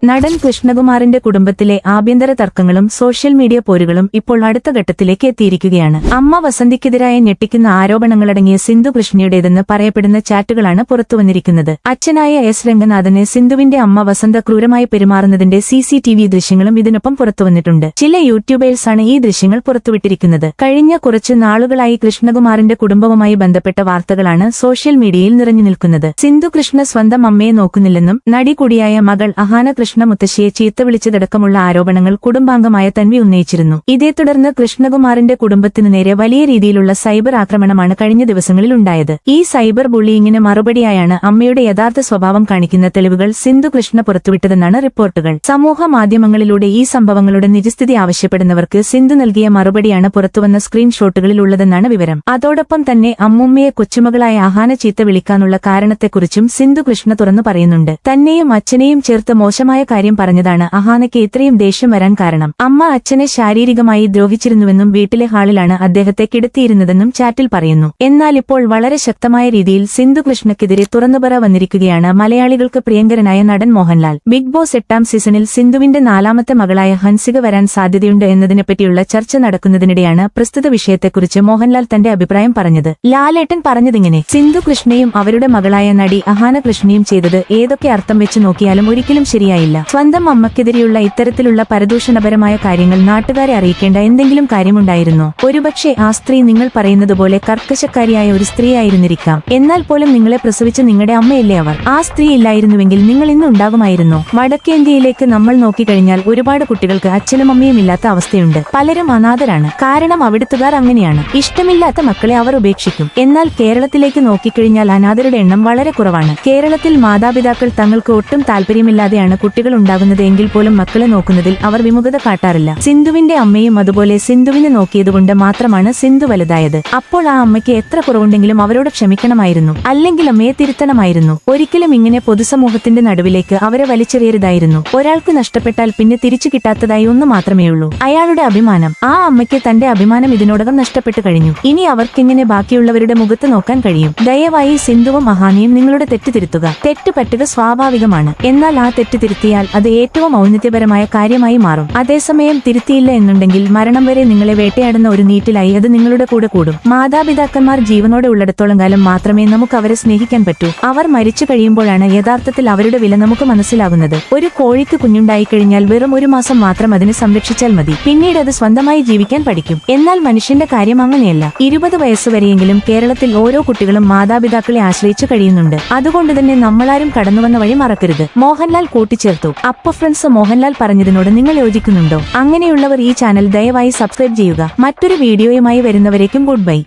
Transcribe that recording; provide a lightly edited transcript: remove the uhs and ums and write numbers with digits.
നടൻ കൃഷ്ണകുമാറിന്റെ കുടുംബത്തിലെ ആഭ്യന്തര തർക്കങ്ങളും സോഷ്യൽ മീഡിയ പോരുകളും ഇപ്പോൾ അടുത്ത ഘട്ടത്തിലേക്ക് എത്തിയിരിക്കുകയാണ്. അമ്മ വസന്തിക്കെതിരായ ഞെട്ടിക്കുന്ന ആരോപണങ്ങളടങ്ങിയ സിന്ധു കൃഷ്ണയുടേതെന്ന് പറയപ്പെടുന്ന ചാറ്റുകളാണ് പുറത്തുവന്നിരിക്കുന്നത്. അച്ഛനായ എസ് രംഗനാഥന് സിന്ധുവിന്റെ അമ്മ വസന്ത ക്രൂരമായി പെരുമാറുന്നതിന്റെ CCTV ദൃശ്യങ്ങളും ഇതിനൊപ്പം പുറത്തുവന്നിട്ടുണ്ട്. ചില യൂട്യൂബേഴ്സാണ് ഈ ദൃശ്യങ്ങൾ പുറത്തുവിട്ടിരിക്കുന്നത്. കഴിഞ്ഞ കുറച്ച് നാളുകളായി കൃഷ്ണകുമാറിന്റെ കുടുംബവുമായി ബന്ധപ്പെട്ട വാർത്തകളാണ് സോഷ്യൽ മീഡിയയിൽ നിറഞ്ഞു നിൽക്കുന്നത്. സിന്ധു കൃഷ്ണ സ്വന്തം അമ്മയെ നോക്കുന്നില്ലെന്നും നടി കൂടിയായ മകൾ അഹാന കൃഷ്ണ മുത്തശ്ശിയെ ചീത്ത വിളിച്ചതടക്കമുള്ള ആരോപണങ്ങൾ കുടുംബാംഗമായ തൻവി ഉന്നയിച്ചിരുന്നു. ഇതേ തുടർന്ന് കൃഷ്ണകുമാറിന്റെ കുടുംബത്തിനു നേരെ വലിയ രീതിയിലുള്ള സൈബർ ആക്രമണമാണ് കഴിഞ്ഞ ദിവസങ്ങളിൽ ഉണ്ടായത്. ഈ സൈബർ ബുള്ളിയിങ്ങിന് മറുപടിയായാണ് അമ്മയുടെ യഥാർത്ഥ സ്വഭാവം കാണിക്കുന്ന തെളിവുകൾ സിന്ധു കൃഷ്ണ പുറത്തുവിട്ടതെന്നാണ് റിപ്പോർട്ടുകൾ. സമൂഹ മാധ്യമങ്ങളിലൂടെ ഈ സംഭവങ്ങളുടെ നിജസ്ഥിതി ആവശ്യപ്പെടുന്നവർക്ക് സിന്ധു നൽകിയ മറുപടിയാണ് പുറത്തുവന്ന സ്ക്രീൻഷോട്ടുകളിൽ ഉള്ളതെന്നാണ് വിവരം. അതോടൊപ്പം തന്നെ അമ്മുമ്മയെ കൊച്ചുമകളായ അഹാന ചീത്ത വിളിക്കാനുള്ള കാരണത്തെക്കുറിച്ചും സിന്ധു കൃഷ്ണ തുറന്നു പറയുന്നുണ്ട്. തന്നെയും അച്ഛനെയും ചേർത്ത് മോശമായ കാര്യം പറഞ്ഞതാണ് അഹാനയ്ക്ക് ഇത്രയും ദേഷ്യം വരാൻ കാരണം. അമ്മ അച്ഛനെ ശാരീരികമായി ദ്രോഹിച്ചിരുന്നുവെന്നും വീട്ടിലെ ഹാളിലാണ് അദ്ദേഹത്തെ കിടത്തിയിരുന്നതെന്നും ചാറ്റിൽ പറയുന്നു. എന്നാൽ ഇപ്പോൾ വളരെ ശക്തമായ രീതിയിൽ സിന്ധു കൃഷ്ണയ്ക്കെതിരെ തുറന്നുപറ വന്നിരിക്കുകയാണ് മലയാളികൾക്ക് പ്രിയങ്കരനായ നടൻ മോഹൻലാൽ. ബിഗ് ബോസ് 8ാം സീസണിൽ സിന്ധുവിന്റെ 4ാമത്തെ മകളായ ഹൻസിക വരാൻ സാധ്യതയുണ്ട് എന്നതിനെപ്പറ്റിയുള്ള ചർച്ച നടക്കുന്നതിനിടെയാണ് പ്രസ്തുത വിഷയത്തെക്കുറിച്ച് മോഹൻലാൽ തന്റെ അഭിപ്രായം പറഞ്ഞത്. ലാലേട്ടൻ പറഞ്ഞതിങ്ങനെ: സിന്ധു കൃഷ്ണയും അവരുടെ മകളായ നടി അഹാന കൃഷ്ണയും ചെയ്തത് ഏതൊക്കെ അർത്ഥം വെച്ച് നോക്കിയാലും ഒരിക്കലും ശരിയായില്ല. സ്വന്തം അമ്മക്കെതിരെയുള്ള ഇത്തരത്തിലുള്ള പരദൂഷണപരമായ കാര്യങ്ങൾ നാട്ടുകാരെ അറിയിക്കേണ്ട എന്തെങ്കിലും കാര്യമുണ്ടായിരുന്നോ? ഒരുപക്ഷെ ആ സ്ത്രീ നിങ്ങൾ പറയുന്നതുപോലെ കർക്കശക്കാരിയായ ഒരു സ്ത്രീയായിരുന്നിരിക്കാം. എന്നാൽ പോലും നിങ്ങളെ പ്രസവിച്ച നിങ്ങളുടെ അമ്മയല്ലേ അവർ. ആ സ്ത്രീ ഇല്ലായിരുന്നുവെങ്കിൽ നിങ്ങൾ ഇന്ന് ഉണ്ടാകുമായിരുന്നോ? വടക്കേന്ത്യയിലേക്ക് നമ്മൾ നോക്കിക്കഴിഞ്ഞാൽ ഒരുപാട് കുട്ടികൾക്ക് അച്ഛനും അമ്മയും ഇല്ലാത്ത അവസ്ഥയുണ്ട്. പലരും അനാഥരാണ്. കാരണം അവിടുത്തുകാർ അങ്ങനെയാണ്. ഇഷ്ടമില്ലാത്ത മക്കളെ അവർ ഉപേക്ഷിക്കും. എന്നാൽ കേരളത്തിലേക്ക് നോക്കിക്കഴിഞ്ഞാൽ അനാഥരുടെ എണ്ണം വളരെ കുറവാണ്. കേരളത്തിൽ മാതാപിതാക്കൾ തങ്ങൾക്ക് ഒട്ടും താല്പര്യമില്ലാതെയാണ് കുട്ടികൾ ഉണ്ടാകുന്നത് എങ്കിൽ പോലും മക്കളെ നോക്കുന്നതിൽ അവർ വിമുഖത കാട്ടാറില്ല. സിന്ധുവിന്റെ അമ്മയും അതുപോലെ സിന്ധുവിനെ നോക്കിയതുകൊണ്ട് മാത്രമാണ് സിന്ധു വലുതായത്. അപ്പോൾ ആ അമ്മയ്ക്ക് എത്ര കുറവുണ്ടെങ്കിലും അവരോട് ക്ഷമിക്കണമായിരുന്നു. അല്ലെങ്കിൽ അമ്മയെ തിരുത്തണമായിരുന്നു. ഒരിക്കലും ഇങ്ങനെ പൊതുസമൂഹത്തിന്റെ നടുവിലേക്ക് അവരെ വലിച്ചെറിയരുതായിരുന്നു. ഒരാൾക്ക് നഷ്ടപ്പെട്ടാൽ പിന്നെ തിരിച്ചു കിട്ടാത്തതായി ഒന്ന് മാത്രമേയുള്ളൂ: അയാളുടെ അഭിമാനം. ആ അമ്മയ്ക്ക് തന്റെ അഭിമാനം ഇതിനോടകം നഷ്ടപ്പെട്ടു കഴിഞ്ഞു. ഇനി അവർക്കിങ്ങനെ ബാക്കിയുള്ളവരുടെ മുഖത്ത് നോക്കാൻ കഴിയും? ദയവായി സിന്ധുവും അഹാനയും നിങ്ങളുടെ തെറ്റ് തിരുത്തുക. തെറ്റ് പറ്റുക സ്വാഭാവികമാണ്. എന്നാൽ ആ തെറ്റ് തിരുത്തിയാൽ അത് ഏറ്റവും ഔന്നത്യപരമായ കാര്യമായി മാറും. അതേസമയം തിരുത്തിയില്ല എന്നുണ്ടെങ്കിൽ മരണം വരെ നിങ്ങളെ വേട്ടയാടുന്ന ഒരു നീറ്റിലായി അത് നിങ്ങളുടെ കൂടെ കൂടും. മാതാപിതാക്കന്മാർ ജീവനോടെ ഉള്ളിടത്തോളം കാലം മാത്രമേ നമുക്ക് അവരെ സ്നേഹിക്കാൻ പറ്റൂ. അവർ മരിച്ചു കഴിയുമ്പോഴാണ് യഥാർത്ഥത്തിൽ അവരുടെ വില നമുക്ക് മനസ്സിലാകുന്നത്. ഒരു കോഴിക്ക് കുഞ്ഞുണ്ടായിക്കഴിഞ്ഞാൽ വെറും 1 മാസം മാത്രം അതിനെ സംരക്ഷിച്ചാൽ മതി. പിന്നീട് അത് സ്വന്തമായി ജീവിക്കാൻ പഠിക്കും. എന്നാൽ മനുഷ്യന്റെ കാര്യം അങ്ങനെയല്ല. 20 വയസ്സുവരെയെങ്കിലും കേരളത്തിൽ ഓരോ കുട്ടികളും മാതാപിതാക്കളെ ആശ്രയിച്ചു കഴിയുന്നുണ്ട്. അതുകൊണ്ട് തന്നെ നമ്മളാരും കടന്നുവന്ന വഴി മറക്കരുത്. മോഹൻലാൽ കൂട്ടിച്ചേർത്തു. അപ്പൊ ഫ്രണ്ട്സ്, മോഹൻലാൽ പറഞ്ഞതിനോട് നിങ്ങൾ യോജിക്കുന്നുണ്ടോ? അങ്ങനെയുള്ളവർ ഈ ചാനൽ ദയവായി സബ്സ്ക്രൈബ് ചെയ്യുക. മറ്റൊരു വീഡിയോയുമായി വരുന്നവരേക്കും ഗുഡ് ബൈ.